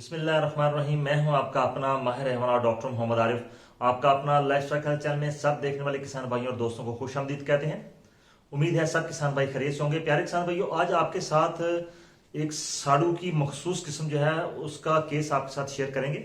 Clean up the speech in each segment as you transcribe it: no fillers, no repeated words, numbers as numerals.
बिस्मिल्लाहिर्रहमानिर्रहीम। मैं हूं आपका अपना माहिर हैवानात डॉक्टर मोहम्मद आरिफ। आपका अपना लाइफस्टाइल हेल्थ चैनल में सब देखने वाले किसान भाइयों और दोस्तों को खुशामदीद कहते हैं। उम्मीद है सब किसान भाई खैरियत से होंगे। प्यारे किसान भाइयों, आज आपके साथ एक साड़ू की मखसूस किस्म जो है उसका केस आपके साथ शेयर करेंगे।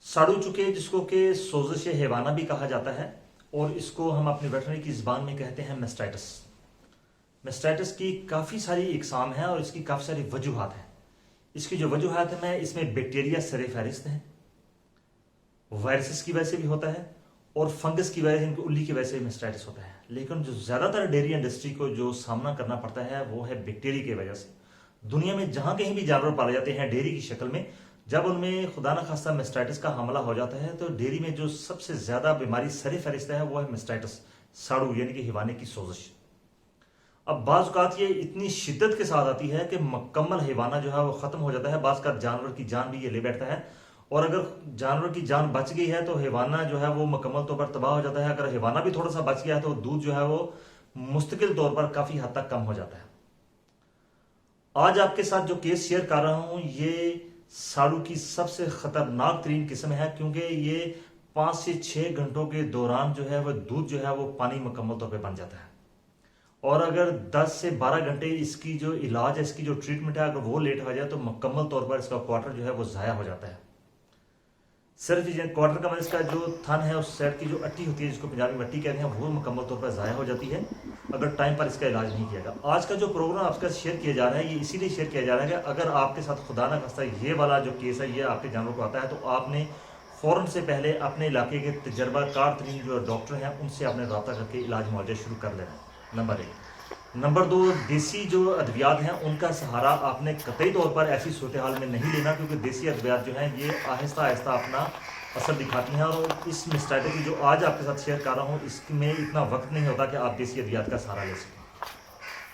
साड़ू चुके जिसको कि सोजिश हैवाना भी कहा जाता है और इसको हम अपनी वेटरनरी की जुबान में कहते हैं मेस्टाइटिस। मेस्टाइटिस की काफ़ी सारी इकसाम है और इसकी काफ़ी सारी वजूहात हैं। इसकी जो वजूहात है इसमें बैक्टीरिया सरे फहरिस्त हैं, वायरसेस की वजह से भी होता है और फंगस की वजह से, उल्ली की वजह से मेस्टाइटिस होता है। लेकिन जो ज़्यादातर डेयरी इंडस्ट्री को जो सामना करना पड़ता है वो है बैक्टीरिया की वजह से। दुनिया में जहां कहीं भी जानवर पाले जाते हैं डेयरी की शक्ल में, जब उनमें खुदा न खास्ता मेस्टाइटिस का हमला हो जाता है तो डेयरी में जो सबसे ज्यादा बीमारी सरे फहरिस्त है वो है मेस्टाइटिस, साड़ू यानी कि हिवाने की सोजिश। अब बाज़ औक़ात ये इतनी शिद्दत के साथ आती है कि मुकम्मल हिवाना जो है वो ख़त्म हो जाता है। बाज़ का जानवर की जान भी ये ले बैठता है और अगर जानवर की जान बच गई है तो हिवाना जो है वो मुकम्मल तौर पर तबाह हो जाता है। अगर हिवाना भी थोड़ा सा बच गया है तो दूध जो है वो मुस्तकिल तौर पर काफ़ी हद तक कम हो जाता है। आज आपके साथ जो केस शेयर कर रहा हूं ये साड़ू की सबसे खतरनाक तरीन किस्म है, क्योंकि ये 5 से 6 घंटों के दौरान जो है वो दूध जो है वो पानी मुकम्मल तौर पर बन जाता है। और अगर 10 से 12 घंटे इसकी जो इलाज है, इसकी जो ट्रीटमेंट है, अगर वो लेट हो जाए तो मुकम्मल तौर पर इसका क्वार्टर जो है वो ज़ाया हो जाता है। सिर्फ क्वार्टर का मतलब इसका जो थन है उस साइड की जो अट्टी होती है जिसको पंजाबी में अट्टी कहते हैं वो मुकम्मल तौर पर ज़ाया हो जाती है अगर टाइम पर इसका इलाज नहीं किया गया। आज का जो प्रोग्राम आपका शेयर किया जा रहा है ये इसीलिए शेयर किया जा रहा है कि अगर आपके साथ खुदा ना खास्ता ये वाला जो केस है ये आपके जानवर को आता है तो आपने फ़ौरन से पहले अपने इलाके के तजर्बाकार तरीन जो डॉक्टर हैं उनसे आपने रब्ता करके इलाज मुआवजा शुरू कर लेना है, नंबर 1। नंबर 2, देसी जो अद्वियात हैं उनका सहारा आपने कतई तौर पर ऐसी सूरत हाल में नहीं लेना, क्योंकि देसी अद्वियात जो हैं ये आहिस्ता आहिस्ता अपना असर दिखाती हैं। और इस मेस्टाइटिस की जो आज आपके साथ शेयर कर रहा हूँ इसमें इतना वक्त नहीं होता कि आप देसी अद्वियात का सहारा ले सकें।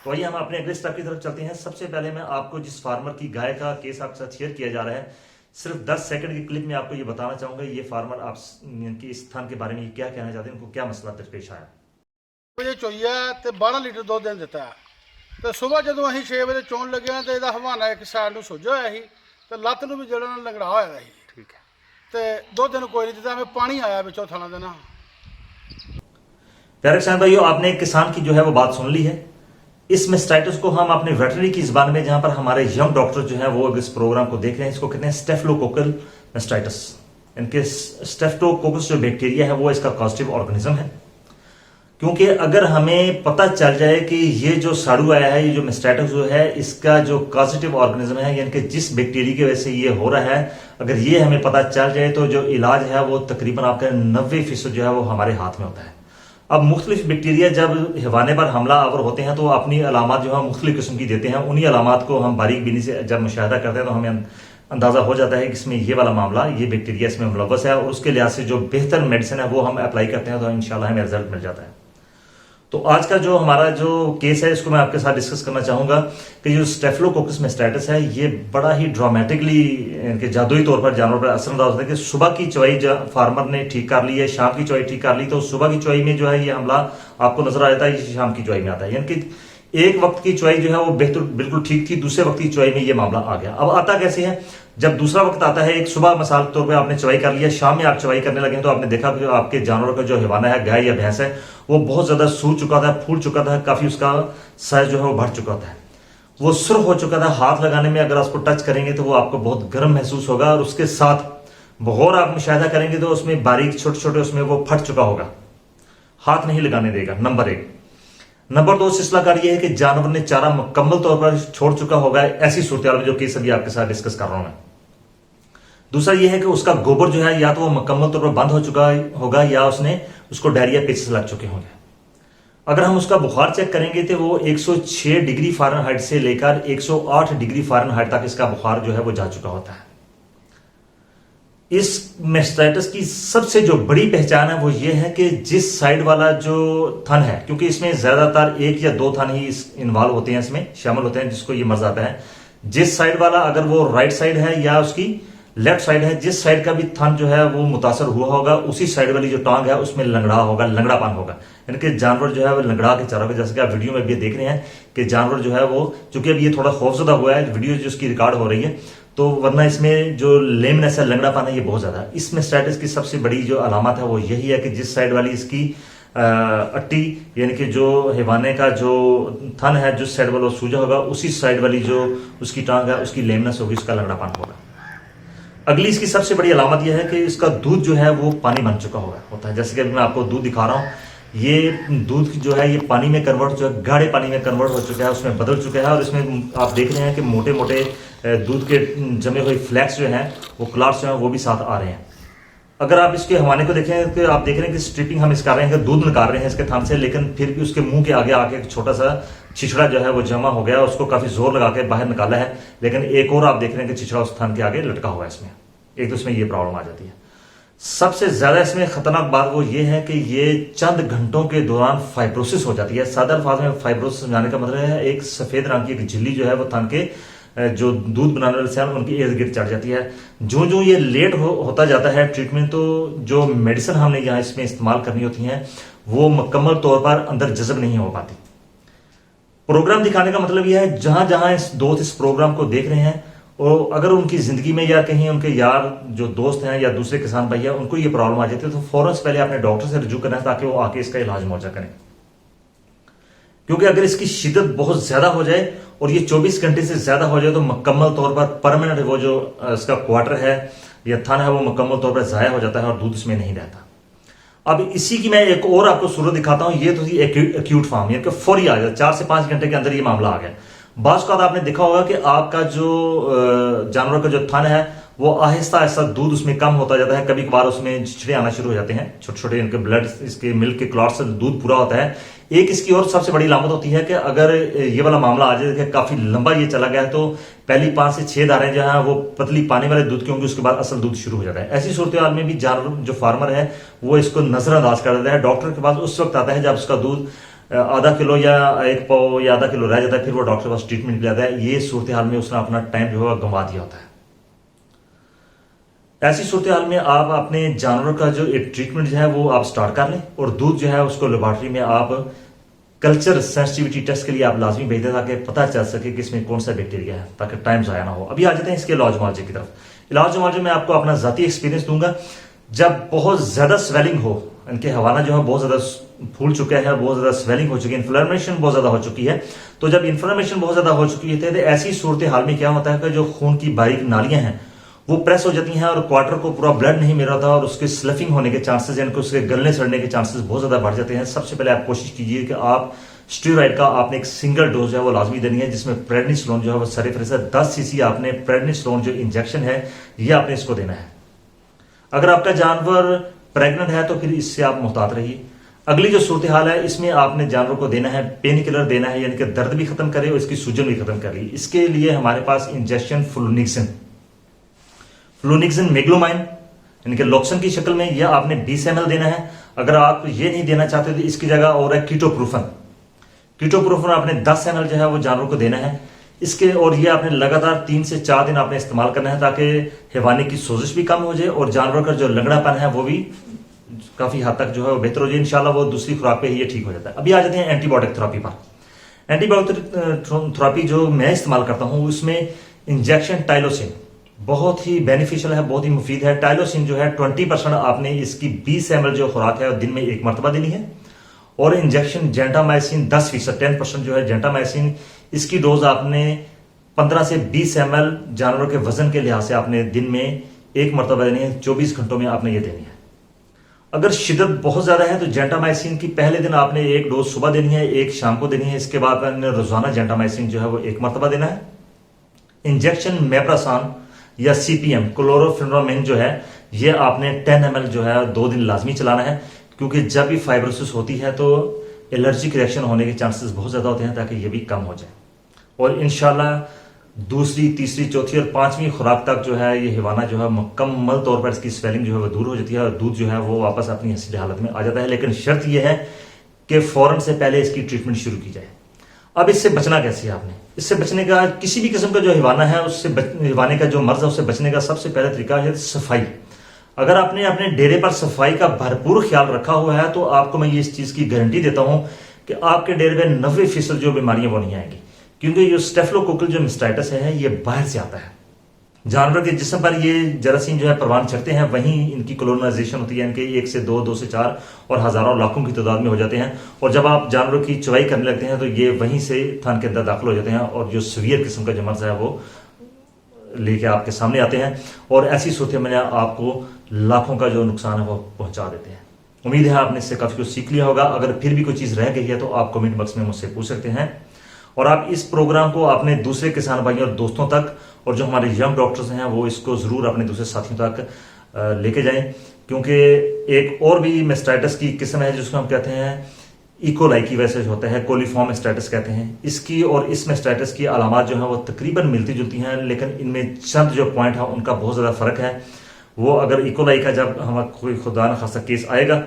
तो आइए हम अपने अगले स्टेप की तरफ चलते हैं। सबसे पहले मैं आपको जिस फार्मर की गाय का केस आपके साथ शेयर किया जा रहा है, सिर्फ 10 सेकंड की क्लिप में आपको ये बताना चाहूँगा ये फार्मर आप इस स्थान के बारे में क्या कहना चाहते हैं, उनको क्या मसला दरपेश आया। ਵਜੇ ਚੋਈ ਹੈ ਤੇ 12 ਲੀਟਰ ਦੁੱਧ ਦਿਨ ਦਿੱਤਾ ਤੇ ਸਵੇਰ ਜਦੋਂ ਅਸੀਂ 6 ਵਜੇ ਚੋਣ ਲੱਗਿਆ ਤੇ ਇਹਦਾ ਹਵਾਨਾ ਇੱਕ ਸਾਈਡ ਨੂੰ ਸੁੱਜਿਆ ਹੋਇਆ ਸੀ ਤੇ ਲੱਤ ਨੂੰ ਵੀ ਜਿਹੜਾ ਨਾਲ ਲੰਗੜਾ ਹੋਇਆ ਸੀ। ਠੀਕ ਹੈ ਤੇ ਦੁੱਧ ਨੂੰ ਕੋਈ ਨਹੀਂ ਦਿੱਤਾ, ਐਵੇਂ ਪਾਣੀ ਆਇਆ ਵਿੱਚੋਂ ਥਣਾ ਦੇ ਨਾ। प्यारे किसान भाइयों, आपने एक किसान की जो है वो बात सुन ली है। इस मेस्टाइटिस को हम अपने वेटरनरी की जुबान में, जहां पर हमारे यंग डॉक्टर जो है वो इस प्रोग्राम को देख रहे हैं, इसको कहते हैं स्टेफिलोकोकल मेस्टाइटिस। इनके स्टेफिलोकोकस जो बैक्टीरिया है वो इसका कॉजेटिव ऑर्गेनिज्म है। क्योंकि अगर हमें पता चल जाए कि ये जो साड़ू आया है, ये जो मेस्टाइटिस जो है इसका जो कॉजेटिव ऑर्गेनिज्म है यानी कि जिस बैक्टीरिया की वजह से ये हो रहा है, अगर ये हमें पता चल जाए तो जो इलाज है वो तकरीबन आपका 90% जो है वो हमारे हाथ में होता है। अब मुख्तलिफ बैक्टीरिया जब हिवाने पर हमला आवर होते हैं तो अपनी अलामात जो है मुख्तलिफ किस्म की देते हैं। उन्हीं अलामात को हम बारीक बीनी से जब मुशाहिदा करते हैं तो हमें अंदाज़ा हो जाता है कि इसमें ये वाला मामला, ये बैक्टीरिया इसमें मुलव्वस है और उसके लिहाज से जो बेहतर मेडिसिन है वो हम अप्लाई करते हैं तो इंशाल्लाह हमें रिजल्ट मिल जाता है। तो आज का जो हमारा जो केस है इसको मैं आपके साथ डिस्कस करना चाहूंगा कि जो स्टेफिलोकोकस मेस्टाइटिस है ये बड़ा ही ड्रामेटिकली इनके जादुई तौर पर जानवर पर असरअंदाज होता है कि सुबह की चवाई फार्मर ने ठीक कर ली है, शाम की चवाई ठीक कर ली, तो सुबह की चवाई में जो है ये हमला आपको नजर आ जाता है, ये शाम की चवाई में आता है। यानी कि एक वक्त की चवाई जो है वो बेहतर बिल्कुल ठीक थी, दूसरे वक्त की चवाई में ये मामला आ गया। अब आता कैसे है, जब दूसरा वक्त आता है, एक सुबह मिसाल तौर पे आपने चवाई कर लिया, शाम में आप चवाई करने लगे तो आपने देखा कि आपके जानवरों का जो हिवाना है, गाय या भैंस है, वो बहुत ज्यादा सूज चुका था, फूल चुका था, काफी उसका साइज जो है वो बढ़ चुका था, वो सुर्ख हो चुका था। हाथ लगाने में अगर उसको टच करेंगे तो वो आपको बहुत गर्म महसूस होगा और उसके साथ बगौर आप मुशाहिदा करेंगे तो उसमें बारीक छोटे छोटे उसमें वो फट चुका होगा, हाथ नहीं लगाने देगा, नंबर 1। नंबर 2 सिलसिलाकार यह है कि जानवर ने चारा मुकम्मल तौर पर छोड़ चुका होगा, ऐसी सूरत में जो केस अभी आपके साथ डिस्कस कर रहा हूं मैं। दूसरा यह है कि उसका गोबर जो है या तो वो मुकम्मल तौर पर बंद हो चुका होगा या उसने उसको डायरिया पेचेस लग चुके होंगे। अगर हम उसका बुखार चेक करेंगे तो वो 106 डिग्री फ़ारेनहाइट से लेकर 108 डिग्री फ़ारेनहाइट तक इसका बुखार जो है वो जा चुका होता है। इस मेस्टाइटिस की सबसे जो बड़ी पहचान है वो ये है कि जिस साइड वाला जो थन है, क्योंकि इसमें ज्यादातर 1 या 2 थन ही इन्वॉल्व होते हैं, इसमें शामिल होते हैं जिसको ये मर्ज आता है, जिस साइड वाला अगर वो राइट साइड है या उसकी लेफ्ट साइड है, जिस साइड का भी थन जो है वो मुतासर हुआ होगा उसी साइड वाली जो टांग है उसमें लंगड़ा होगा, लंगड़ापन होगा। यानी कि जानवर जो है वो लंगड़ा के चला होगा, जैसे कि आप वीडियो में भी देख रहे हैं कि जानवर जो है वो, चूंकि अब ये थोड़ा खौफजदा हुआ है, वीडियो जो उसकी रिकॉर्ड हो रही है तो वरना इसमें जो लेमनेस है, लंगड़ापन है, ये बहुत ज्यादा है। इस मेस्टाइटिस की सबसे बड़ी जो अलामत है वो यही है कि जिस साइड वाली इसकी अट्टी यानी कि जो हैवाने का जो थन है, जिस साइड वाला सूजा होगा उसी साइड वाली जो उसकी टांग है उसकी लेमनेस होगी, उसका लंगड़ापन होगा। अगली इसकी सबसे बड़ी अलामत यह है कि इसका दूध जो है वो पानी बन चुका होता है। जैसे कि अभी मैं आपको दूध दिखा रहा हूँ, ये दूध जो है ये पानी में कन्वर्ट, जो है गाढ़े पानी में कन्वर्ट हो चुका है, उसमें बदल चुका है। और इसमें आप देख रहे हैं कि मोटे मोटे दूध के जमे हुए फ्लैक्स जो हैं, वो क्लाट्स जो हैं वो भी साथ आ रहे हैं। अगर आप इसके हवाने को देखें तो आप देख रहे हैं कि स्ट्रिपिंग हम इस कर रहे हैं कि दूध निकाल रहे हैं इसके थन से, लेकिन फिर भी उसके मुंह के आगे आके एक छोटा सा छिछड़ा जो है वो जमा हो गया, उसको काफी जोर लगा के बाहर निकाला है। लेकिन एक और आप देख रहे हैं कि छिछड़ा उस थन के आगे लटका हुआ है इसमें। एक तो इसमें ये प्रॉब्लम आ जाती है। सबसे ज्यादा इसमें खतरनाक बात वो ये है कि ये चंद घंटों के दौरान फाइब्रोसिस हो जाती है। सादा अल्फाज में फाइब्रोसिस समझाने का मतलब है एक सफेद रंग की एक झिल्ली जो है वो थन के जो दूध बनाने वाले सेल उनकी इर्द गिर्द चढ़ जाती है। जो जो ये लेट होता जाता है ट्रीटमेंट, तो जो मेडिसिन हमने यहाँ इसमें इस्तेमाल करनी होती है वो मुकम्मल तौर पर अंदर जज़ब नहीं हो पाती। प्रोग्राम दिखाने का मतलब यह है जहां जहां इस दोस्त इस प्रोग्राम को देख रहे हैं और अगर उनकी जिंदगी में या कहीं उनके यार जो दोस्त हैं या दूसरे किसान भाई हैं उनको ये प्रॉब्लम आ जाती है, तो फौरन से पहले अपने डॉक्टर से रजू करना है ताकि वो आके इसका इलाज मुआवजा करें। क्योंकि अगर इसकी शिद्दत बहुत ज्यादा हो जाए और ये 24 घंटे से ज्यादा हो जाए तो मुकम्मल तौर पर परमानेंट वो जो इसका क्वार्टर है या थन है वो मुकम्मल तौर पर जाया हो जाता है और दूध इसमें नहीं रहता। अब इसी की मैं एक और आपको सूरत दिखाता हूं। ये तो थी एक्यूट फॉर्म, यानी कि फौरी आ जाए, 4 से 5 घंटे के अंदर ये मामला आ गया। बाज़ का आपने देखा होगा कि आपका जो जानवर का जो थन है वो आहिस्ता आहिस्ता दूध उसमें कम होता जाता है। कभी कभार उसमें छिछड़े आना शुरू हो जाते हैं, छोटे छोटे इनके ब्लड इसके मिल्क के क्लॉट से दूध पूरा होता है। एक इसकी और सबसे बड़ी लामत होती है कि अगर ये वाला मामला आ जाए कि काफी लंबा ये चला गया तो पहली 5 से 6 धारें जो है वो पतली पानी वाले दूध की होंगी, उसके बाद असल दूध शुरू हो जाता है। ऐसी सूरत हाल में भी जानवर जो फार्मर है वो इसको नजरअंदाज कर देता है। डॉक्टर के पास उस वक्त आता है जब उसका दूध आधा किलो या 1 पाव या आधा किलो रह जाता है, फिर वो डॉक्टर के पास ट्रीटमेंट ले जाता है। ये सूरत हाल में उसने अपना टाइम जो है गंवा दिया होता है। ऐसी सूरत हाल में आप अपने जानवर का जो एक ट्रीटमेंट जो है वो आप स्टार्ट कर लें और दूध जो है उसको लेबोरेटरी में आप कल्चर सेंसिटिविटी टेस्ट के लिए आप लाजमी भेज दें ताकि पता चल सके कि इसमें कौन सा बैक्टीरिया है, ताकि टाइम जाया ना हो। अभी आ जाते हैं इसके इलाज मुआवजे की तरफ। इलाज मुआवजे में आपको अपना जाती एक्सपीरियंस दूंगा। जब बहुत ज्यादा स्वेलिंग हो, इनके हवाना जो है बहुत ज्यादा फूल चुका है, बहुत ज्यादा स्वेलिंग हो चुकी है, इन्फ्लेमेशन बहुत ज्यादा हो चुकी है, तो जब इन्फ्लेमेशन बहुत ज्यादा हो चुकी है तो ऐसी सूरत हाल में क्या होता है कि जो खून की बारीक नालियां हैं वो प्रेस हो जाती हैं और क्वार्टर को पूरा ब्लड नहीं मिल रहा था और उसके स्लफिंग होने के चांसेस यानी कि उसके गलने सड़ने के चांसेस बहुत ज्यादा बढ़ जाते हैं। सबसे पहले आप कोशिश कीजिए कि आप स्टीरॉइड का आपने एक सिंगल डोज जो है वो लाजमी देनी है, जिसमें प्रेडनिसोलोन जो है वो सरीफिर 10 सीसी आपने प्रेडनिसोलोन जो इंजेक्शन है ये आपने इसको देना है। अगर आपका जानवर प्रेग्नेंट है तो फिर इससे आप मुहतात रहिए। अगली जो सूरत हाल है इसमें आपने जानवर को देना है पेन किलर देना है, यानी कि दर्द भी खत्म करे और इसकी सूजन भी खत्म करे। इसके लिए हमारे पास इंजेक्शन फ्लूनिक्सिन मेग्लोमाइन यानी कि लॉक्सन की शक्ल में यह आपने 20 ml देना है। अगर आप ये नहीं देना चाहते तो इसकी जगह और है कीटोप्रोफन आपने 10 ml जो है वो जानवर को देना है इसके, और ये आपने लगातार 3 से 4 दिन आपने इस्तेमाल करना है ताकि हैवानी की सोजिश भी कम हो जाए और जानवर का जो लंगड़ापन है वो भी काफी हद तक जो है वो बेहतर हो जाए। इंशाल्लाह वो दूसरी खुराक पे ही ये ठीक हो जाता है। अभी आ जाते हैं एंटीबायोटिक थेरेपी पर। एंटीबायोटिक थेरेपी जो मैं इस्तेमाल करता हूं उसमें इंजेक्शन टाइलोसिन बहुत ही बेनिफिशियल है, बहुत ही मुफीद है। टाइलोसिन जो है 20% आपने इसकी 20 ml जो खुराक है दिन में 1 मरतबा देनी है, और इंजेक्शन जेंटामाइसिन 10% 10% जो है जेंटामाइसिन, इसकी डोज आपने 15 से 20 ml जानवर के वजन के लिहाज से आपने दिन में 1 मरतबा देनी है। 24 घंटों में आपने ये देनी है। अगर शिद्दत बहुत ज्यादा है तो जेंटामाइसिन की पहले दिन आपने 1 डोज सुबह देनी है, 1 शाम को देनी है। इसके बाद आपने रोजाना जेंटामाइसिन जो है वो 1 मरतबा देना है। इंजेक्शन मेप्रासान या सीपीएम क्लोरोफेनोमेन जो है ये आपने 10 ml जो है 2 दिन लाजमी चलाना है, क्योंकि जब भी फाइब्रोसिस होती है तो एलर्जिक रिएक्शन होने के चांसेस बहुत ज्यादा होते हैं, ताकि ये भी कम हो जाए। और इंशाल्लाह दूसरी, तीसरी, चौथी और 5वीं खुराक तक जो है ये हिवाना जो है मुकम्मल तौर पर इसकी स्वेलिंग जो है वो दूर हो जाती है और दूध जो है वो वापस अपनी असली हालत में आ जाता है। लेकिन शर्त यह है कि फौरन से पहले इसकी ट्रीटमेंट शुरू की जाए। अब इससे बचना कैसे है आपने? इससे बचने का किसी भी किस्म का जो हिवाना है उससे हिवाने का जो मर्ज है उससे बचने का सबसे पहला तरीका है सफाई। अगर आपने अपने डेरे पर सफाई का भरपूर ख्याल रखा हुआ है तो आपको मैं इस चीज की गारंटी देता हूं कि आपके डेरे में 90% जो बीमारियां वो नहीं आएंगी, क्योंकि ये स्टेफिलोकोकल जो मास्टाइटिस है ये बाहर से आता है। जानवर के जिस्म पर ये जरासीम जो है परवान चढ़ते हैं, वहीं इनकी कॉलोनाइजेशन होती है। इनके 1 से 2, 2 से 4 और हजारों लाखों की तादाद में हो जाते हैं। और जब आप जानवरों की चुवाई करने लगते हैं तो ये वहीं से थन के अंदर दाखिल हो जाते हैं और जो सीवियर किस्म का जो मर्ज है वो लेके आपके सामने आते हैं और ऐसी सूरत में आपको लाखों का जो नुकसान है वो पहुंचा देते हैं। उम्मीद है आपने इससे काफी कुछ सीख लिया होगा। अगर फिर भी कोई चीज रह गई है तो आप कमेंट बॉक्स में मुझसे पूछ सकते हैं और आप इस प्रोग्राम को अपने दूसरे किसान भाइयों और दोस्तों तक, और जो हमारे यंग डॉक्टर्स हैं वो इसको जरूर अपने दूसरे साथियों तक लेके जाएं, क्योंकि एक और भी मेस्टाइटिस की किस्म है जिसको हम कहते हैं इकोलाई की वजह से होता है, कोलीफॉर्म मेस्टाइटिस कहते हैं। इसकी और इस मेस्टाइटिस की अलामात जो है वो तकरीबन मिलती जुलती हैं, लेकिन इनमें चंद जो पॉइंट है उनका बहुत ज्यादा फर्क है। वो अगर इकोलाई का जब हमारा कोई खुदा न खासा केस आएगा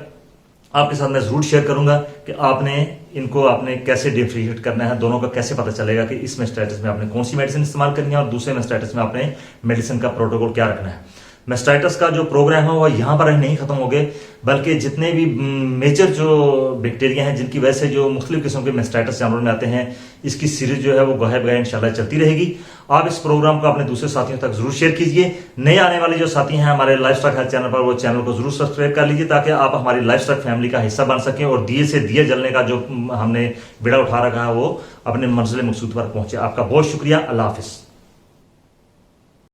आपके साथ मैं जरूर शेयर करूंगा कि आपने कैसे डिफरेंशिएट करना है, दोनों का कैसे पता चलेगा कि इस मेस्टाइटिस में आपने कौन सी मेडिसिन इस्तेमाल करनी है और दूसरे मेस्टाइटिस में आपने मेडिसिन का प्रोटोकॉल क्या रखना है। मेस्टाइटिस का जो प्रोग्राम है वो यहाँ पर नहीं खत्म हो गए, बल्कि जितने भी मेजर जो बैक्टीरिया हैं जिनकी वजह से जो मुख्तलिफ किस्म के मेस्टाइटिस जानवरों में आते हैं, इसकी सीरीज जो है वो गाहे बगाहे इंशाल्लाह चलती रहेगी। आप इस प्रोग्राम को अपने दूसरे साथियों तक जरूर शेयर कीजिए। नए आने वाले जो साथी हैं हमारे लाइफस्टाइल हेल्थ चैनल पर, वो चैनल को जरूर सब्सक्राइब कर लीजिए ताकि आप हमारी लाइफस्टाइल फैमिली का हिस्सा बन सकें और दिए से दिए जलने का जो हमने बेड़ा उठा रखा है वो अपने मंजिल मकसूद पर पहुंचे। आपका बहुत शुक्रिया। अल्लाह हाफिज।